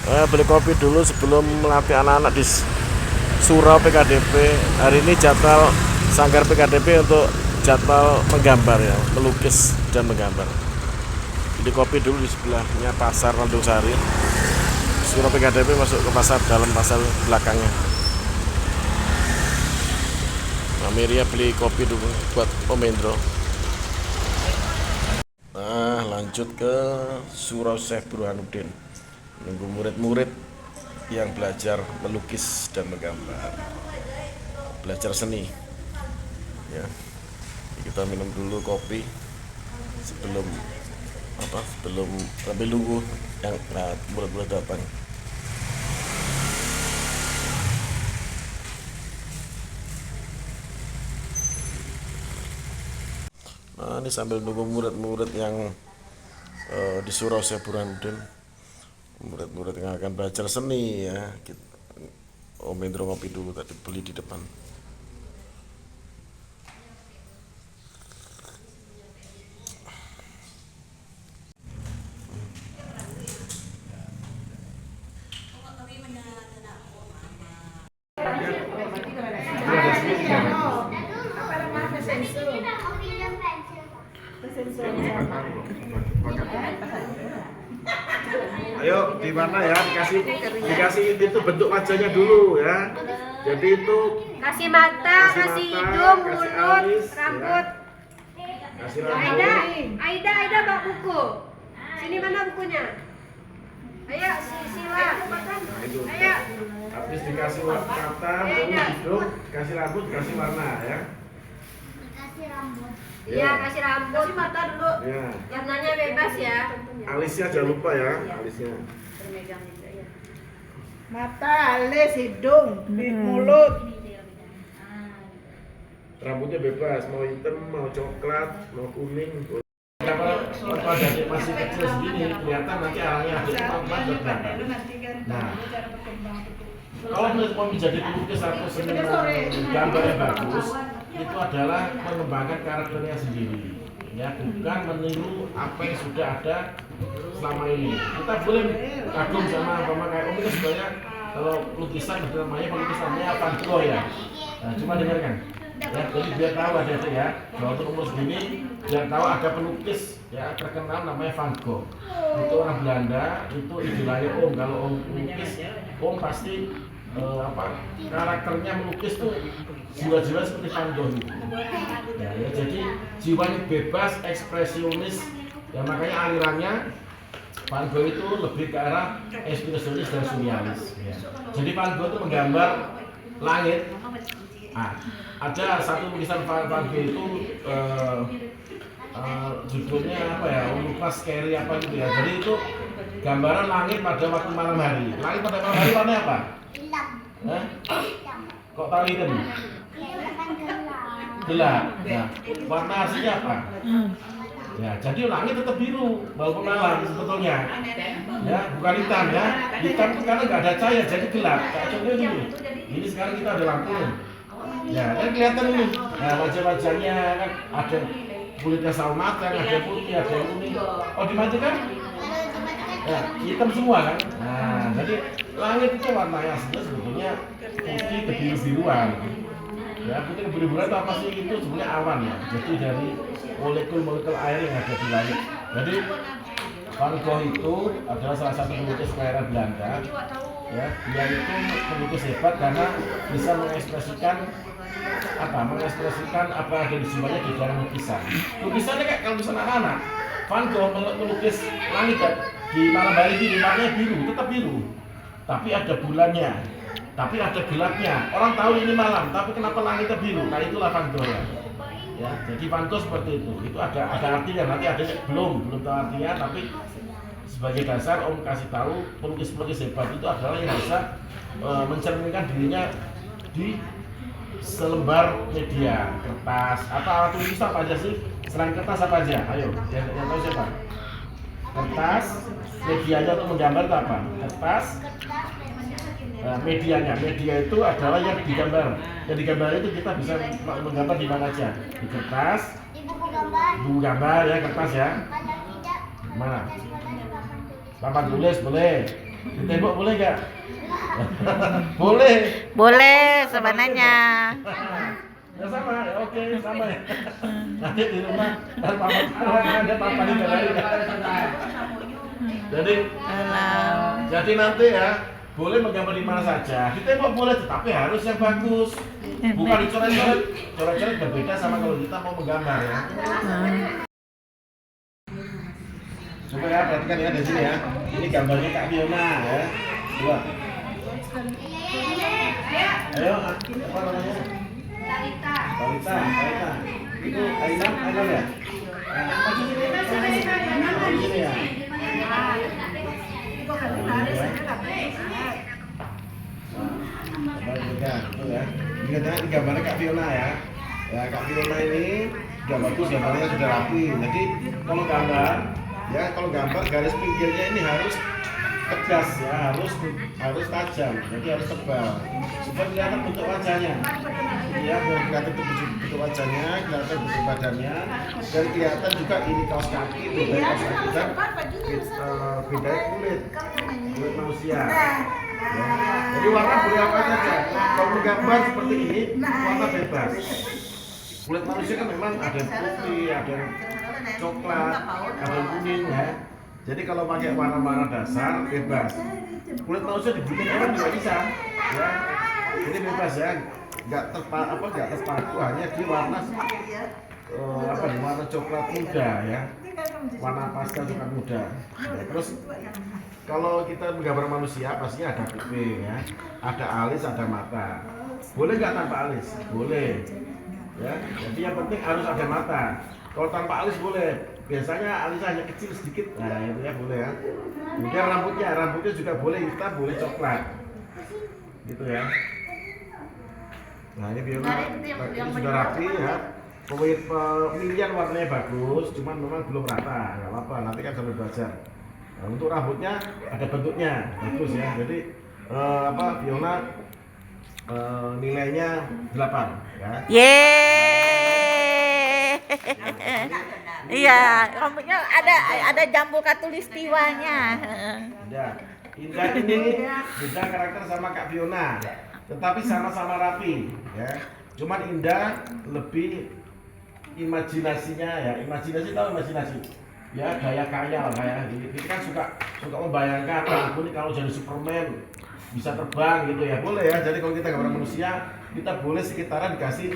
Beli kopi dulu sebelum melatih anak-anak di Surau PKDP. Hari ini jadwal Sanggar PKDP untuk jadwal menggambar ya, melukis dan menggambar. Beli kopi dulu di sebelahnya pasar Tanjung Sari. Surau PKDP masuk ke pasar dalam, pasar belakangnya. Amelia beli kopi dulu buat Om Endro. Nah, lanjut ke Surau Syekh Burhanuddin. Nunggu murid-murid yang belajar melukis dan menggambar, belajar seni ya. Kita minum dulu kopi sebelum sambil nunggu yang murid-murid datang. Nah, ini sambil nunggu murid-murid yang di Surau Syekh Burhanuddin, murid-murid yang akan belajar seni ya. Om Indro ngopi dulu tadi, beli di depan. Ayo di mana ya, dikasih itu bentuk wajahnya dulu ya. Jadi itu kasih mata, kasih hidung, kasih mulut, alis, rambut. ya. Kasih rambut. Aida bawa buku. Sini mana bukunya? Ayo, Sila. Nah, itu. Ayo. Habis dikasih mata, mulut, hidung, kasih rambut, kasih warna ya. Kasih rambut. Iya, kasih rambut. Kasih mata dulu. Ya. Warnanya bebas ya. Alisnya jangan lupa ya, alisnya. Mata, alis, hidung, mulut. Rambutnya bebas, mau hitam, mau coklat, mau kuning. Kalau dari masih kecil segini, kelihatan nanti arahnya ada kemampuan bergerak. Nah, kalau mau menjadi pelukis atau seniman gambar yang bagus, itu adalah mengembangkan karakternya sendiri. Ya, bukan meniru apa yang sudah ada selama ini. Kita boleh kagum sama kayak Om itu sebenarnya kalau lukisan namanya pelukisannya Van Gogh ya. Nah, cuma dengarkan. Ya, jadi biar tahu adik-adik ya, bahwa untuk umur segini biar tahu ada pelukis ya terkenal namanya Van Gogh. Itu orang Belanda, itu idolanya Om. Kalau Om melukis, Om pasti karakternya melukis tuh jiwa-jiwa seperti Van Gogh itu. Ya, jadi jiwanya bebas, ekspresionis. Ya makanya alirannya Van Gogh itu lebih ke arah ekspresionis dan surrealis. Ya. Jadi Van Gogh itu menggambar langit. Ada satu lukisan Van Gogh itu judulnya apa ya? Lupa Scary apa gitu ya. Jadi itu gambaran langit pada waktu malam hari. Langit pada malam hari warnanya apa? Hitam. Kok tahu hitam? Gelap. Nah, warna aslinya apa? Ya, jadi langit tetap biru walaupun malam sebetulnya. Ya, bukan hitam ya. Hitam itu karena nggak ada cahaya jadi gelap. Kayak contohnya gini. Ini sekarang kita ada lampu. Ya, kan kelihatan ini. Nah, wajah-wajahnya kan ada kulitnya sawo matang, ada putih, ada kuning. Oh, dimatikan? Ya, hitam semua kan. Nah, jadi langit itu warnanya aslinya sebetulnya putih kebiru-biruan. Ya, putih kebiru-biruan itu apa sih? Itu sebenarnya awan ya. Jadi dari molekul-molekul air yang ada di langit. Jadi Van Gogh itu adalah salah satu pelukis kelahiran Belanda. Ya, dia itu pelukis hebat karena bisa mengekspresikan apa yang ada di jiwanya di dalam lukisan. Lukisannya kayak kalau lukisan anak-anak. Van Gogh melukis langit di malam hari ini warnanya biru, tetap biru. Tapi ada bulannya, tapi ada gelapnya. Orang tahu ini malam, tapi kenapa langitnya biru? Nah itulah Van Gogh ya. Ya, jadi Van Gogh seperti itu. Itu ada artinya, nanti ada belum tahu artinya, tapi sebagai dasar Om kasih tahu pelukis-pelukis hebat itu adalah yang bisa mencerminkan dirinya di selembar media, kertas, atau alat tulis apa aja sih? Selain kertas apa aja? Ayo, yang tahu siapa? Kertas, medianya untuk menggambar itu apa? Kertas, media itu adalah yang digambar. Yang digambar itu kita bisa menggambar di mana aja? Di kertas, Di buku gambar. ya kertas ya. Kalau tidak, Mana? ada papan tulis. Papan tulis boleh. Ditembok boleh nggak? Boleh. Boleh sebenarnya. Ya sama, ya oke sama ya. Nanti di rumah ada papa di jadi nanti ya boleh menggambar di mana saja. Ditembok boleh, tetapi harus yang bagus. Bukan dicoret-coret. Coret-coret berbeda sama kalau kita mau menggambar ya. Coba ya perhatikan ya di sini ya. Ini gambarnya Kak Fiona ya. Coba. Ayo, apa namanya? Talita. Talita. Itu Ainam ya? Di sini ya. Ingat ya, ini gambarnya Kak Fiona ya. Ya Kak Fiona ini sudah bagus, gambarnya sudah rapi. Jadi kalau gambar garis pinggirnya ini harus tegas ya, harus tajam. Jadi harus tebal supaya kelihatan bentuk wajahnya. Ya, biar kelihatan bentuk wajahnya, kelihatan bentuk badannya, dan kelihatan juga ini kaos kaki, beda kaos kaki dan beda kulit manusia. Ya. Jadi warna boleh apa saja. Kalau menggambar seperti ini, warna bebas. Kulit manusia kan memang ada yang putih, ada yang coklat, ada yang kuning ya. Jadi kalau pakai warna-warna dasar bebas. Kulit manusia dibikin orang juga bisa, ya. Jadi bebas ya, nggak terpaku hanya di warna di warna coklat muda ya, warna pastel coklat muda. Ya, terus kalau kita menggambar manusia pastinya ada kuping ya, ada alis, ada mata. Boleh nggak tanpa alis? Boleh. Ya, jadi yang penting harus ada mata. Kalau tanpa alis boleh. Biasanya alisnya hanya kecil sedikit. Nah, itu ya boleh ya. Kemudian rambutnya juga boleh hitam, boleh coklat. Gitu ya. Nah, ini Fiona ini sudah rapi ya. Pemilihan warnanya bagus, cuman memang belum rata. Enggak apa-apa, nanti kan sambil belajar. Nah, untuk rambutnya ada bentuknya, bagus ya. Jadi Fiona nilainya 8 ya. Yeay. Iya, rambutnya ada jambu katulistiwanya. Indah ini beda karakter sama Kak Fiona, tetapi sama-sama rapi ya. Cuman Indah lebih imajinasinya ya, tahu imajinasi ya, gaya khayal kayak gitu kan, suka membayangkan aku nih kalau jadi Superman bisa terbang gitu ya, boleh ya. Jadi kalau kita gambar manusia, kita boleh sekitaran dikasih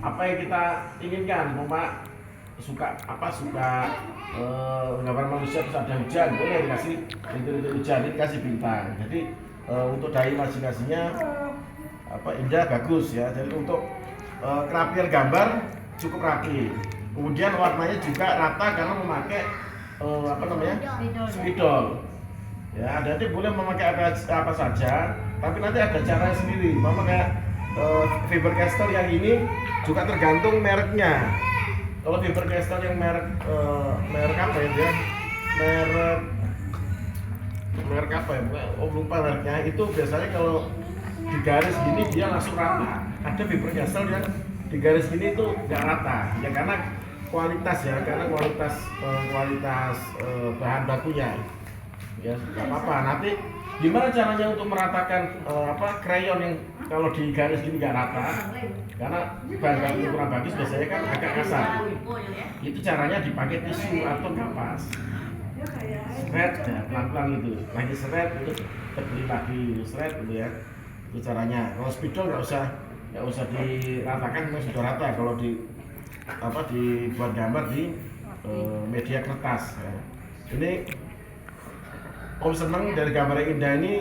apa yang kita inginkan. Mama suka gambar manusia terus ada hujan, boleh dikasih rintik-rintik hujan, dikasih bintang. Jadi untuk daya imajinasinya Indah bagus ya. Jadi untuk kerapian gambar cukup rapi. Kemudian warnanya juga rata karena memakai spidol. Ya, nanti boleh memakai apa saja, tapi nanti ada cara sendiri. Mama kayak Faber-Castell yang ini juga tergantung mereknya. Kalau Faber-Castell yang merek apa ya dia? Merek apa ya? Lupa mereknya. Itu biasanya kalau di garis gini dia langsung rata. Ada Faber-Castell yang di garis gini itu nggak rata. Ya karena kualitas bahan bakunya. Ya nggak apa-apa. Nanti gimana caranya untuk meratakan krayon yang kalau di garis gini nggak rata, karena bahan baku kurang bagus biasanya kan agak kasar. Itu caranya dipakai tisu atau kapas, seret ya, pelan-pelan gitu, lagi seret itu terbeli lagi seret gitu ya. Itu caranya. Kalau spidol nggak usah diratakan, memang sudah rata. Kalau dibuat gambar di media kertas ya. Ini Om senang dari gambar Indah ini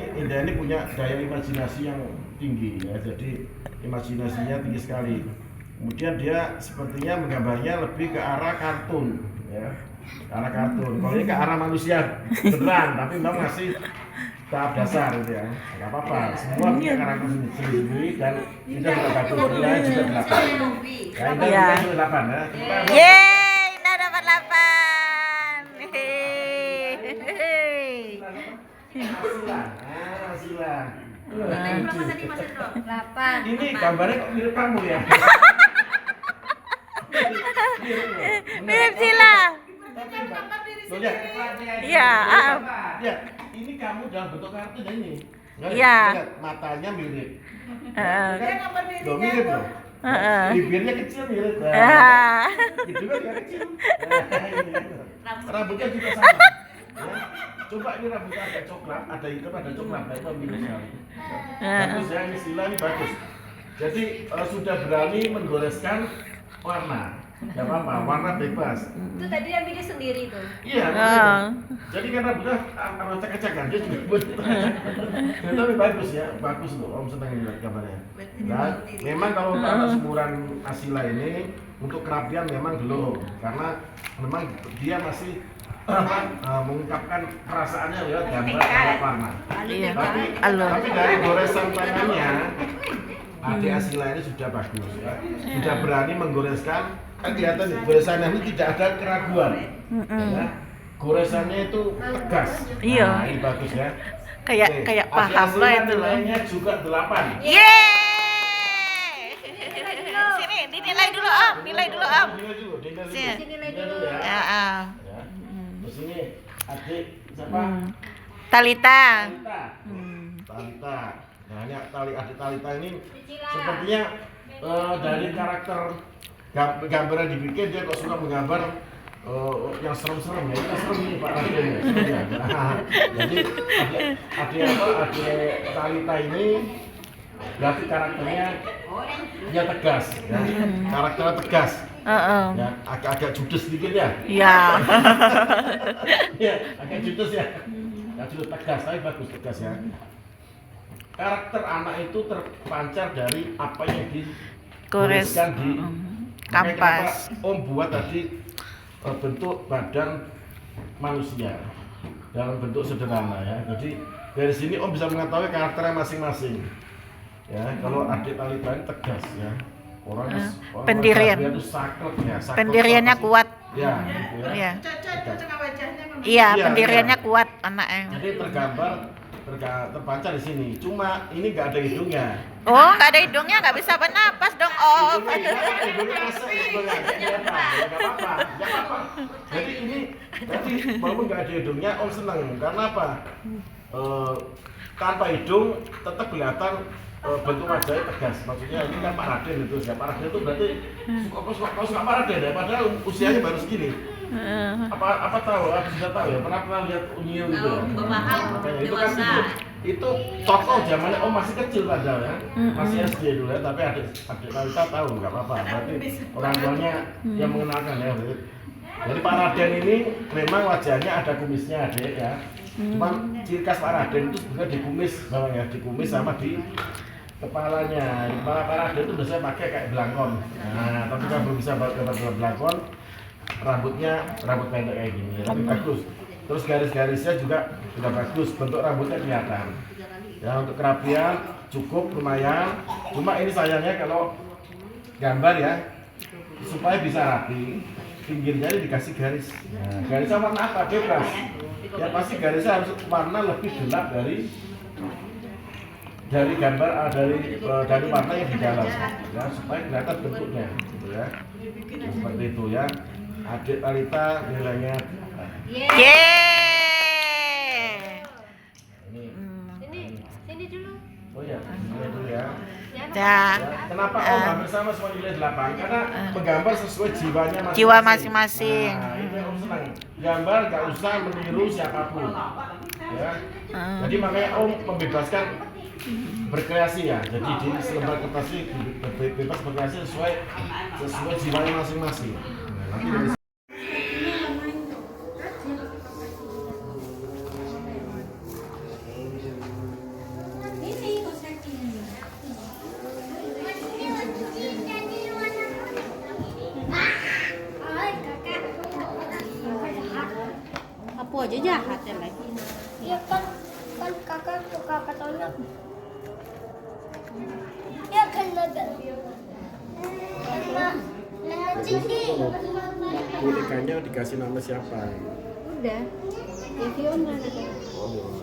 punya daya imajinasi yang tinggi ya, jadi imajinasinya tinggi sekali. Kemudian dia sepertinya menggambarnya lebih ke arah kartun ya, ke arah kartun. Kalau ini ke arah manusia beneran, tapi memang masih tahap dasar gitu ya. Nggak apa-apa, semua punya karakter sendiri dan Indah juga bagus, nilainya juga 8. Ya, Indah juga 8 ya. Yeay, Indah dapat 8. Sila. Ini Ini gambarnya kok mirip kamu ya? Mirip Sila. Loh, ya? Iya. Ya. ini kamu dalam bentuk kartun ini. Nggak, Iya. lihat, matanya mirip. Heeh. Dia gambar Loh, dirinya mirip tuh. loh. Heeh. Bibirnya kecil mirip. Ah. Hidungnya juga kecil. Rambutnya juga sama. Ya. Coba ini rambutnya ada coklat, ada hitam, ada coklat. Nah, itu mirip sekali. Bagus ya, ini Sila ini bagus. Jadi sudah berani menggoreskan warna. Gak apa-apa, warna bebas. Itu tadi dia milih sendiri tuh. Iya, Ah. jadi kan rambutnya acak-acakan, dia juga buat tapi bagus ya, bagus loh, Om senang lihat gambarnya. Nah, memang kalau untuk anak seumuran Asila ini, untuk kerapian memang belum, karena memang dia masih mengungkapkan perasaannya lewat gambar lewat warna. Iya. Tapi dari goresan tangannya, adik Asila ini sudah bagus ya, sudah berani menggoreskan. Kan kelihatan nih, goresannya ini tidak ada keraguan. Ya. Goresannya itu tegas. Iya. Nah, ini bagus ya. Kayak Oke, kayak adik paham Asila lah itu loh. nilainya juga 8. Yeay. Sini dinilai dulu Om, nilai dulu Om. Nilai dulu, nilai dulu. Sini. Nilai dulu ya. Ya, ah. Ya. Terus ini adik siapa? Talita. Talita. Hmm. Talita. Nah, ini adik Talita ini sepertinya dari karakter gambar yang dibikin, dia kok suka menggambar yang serem-serem ya. Ini serem nih Pak Raden ya. Serem ya. Nah, jadi adik Talita ini berarti karakternya dia tegas ya. Karakternya tegas. Heeh. Ya, agak judes sedikit ya. Iya. Ya, agak judes ya. Agak judes tegas, tapi bagus tegas ya. Karakter anak itu terpancar dari apa yang dituliskan di kampas. Om buat tadi bentuk badan manusia dalam bentuk sederhana ya. Jadi dari sini Om bisa mengetahui karakternya masing-masing. Ya, kalau adik Talita ini tegas ya. Orang Pendirian. dia itu saklek ya. Saklek Pendiriannya pasti- kuat. Ya, gitu ya. Iya. Cocok wajahnya memang. Iya, Iya, pendiriannya iya. kuat anaknya. Jadi terpancar di sini. Cuma ini nggak ada hidungnya. Oh, nggak ada hidungnya, nggak bisa bernapas dong Om. Hidungnya masuk hidungnya. Nggak apa-apa. Nggak apa-apa. Jadi ini nanti walaupun nggak ada hidungnya, Om senang. Karena apa? Tanpa hidung tetap kelihatan bentuk wajahnya tegas. Maksudnya ini kan Pak Raden itu. Ya, Pak Raden itu berarti suka Pak Raden ya. Padahal usianya baru segini. Apa tahu? Apa sudah tahu ya? Pernah lihat Unyil gitu ya? Makanya itu kan itu tokoh zamannya Om masih kecil padahal ya, masih SD dulu ya. Tapi adik Talita tahu nggak apa-apa. Berarti orang tuanya yang mengenalkan ya. Jadi Pak Raden ini memang wajahnya ada kumisnya adik ya. Cuman ciri khas Pak Raden itu sebenarnya di kumis bawahnya, di kumis sama di kepalanya. Kepala Pak Raden itu biasanya pakai kayak belangkon. Nah, tapi kan belum bisa dapat belangkon. Rambutnya rambut pendek kayak gini, tapi bagus. Terus garis-garisnya juga sudah bagus, bentuk rambutnya kelihatan. Ya untuk kerapian cukup lumayan. Cuma ini sayangnya kalau gambar ya, supaya bisa rapi, pinggirnya ini dikasih garis. Nah, garisnya warna apa? Bebas. Ya pasti garisnya harus warna lebih gelap dari gambar dari warna yang di dalam, ya supaya kelihatan bentuknya, gitu ya. Seperti itu ya. Adik Talita nilainya Yeay. ini. Sini dulu. Oh ya, nilai dulu ya. Ya. Ya, kenapa Om hampir sama semua nilai 8? Karena menggambar sesuai jiwanya masing-masing. Jiwa masing-masing. Nah, itu yang Om senang. Gambar nggak usah meniru siapapun. Ya. Jadi makanya Om membebaskan berkreasi ya. Jadi di selembar kertas ini bebas berkreasi sesuai jiwanya masing-masing. Nah, nanti dari Apa aja jahat ya lagi. Iya kan kakak suka katanya. Ya kan ada. Nama Ciki. bonekanya dikasih nama siapa? Udah. Ya Fiona gitu. Oh,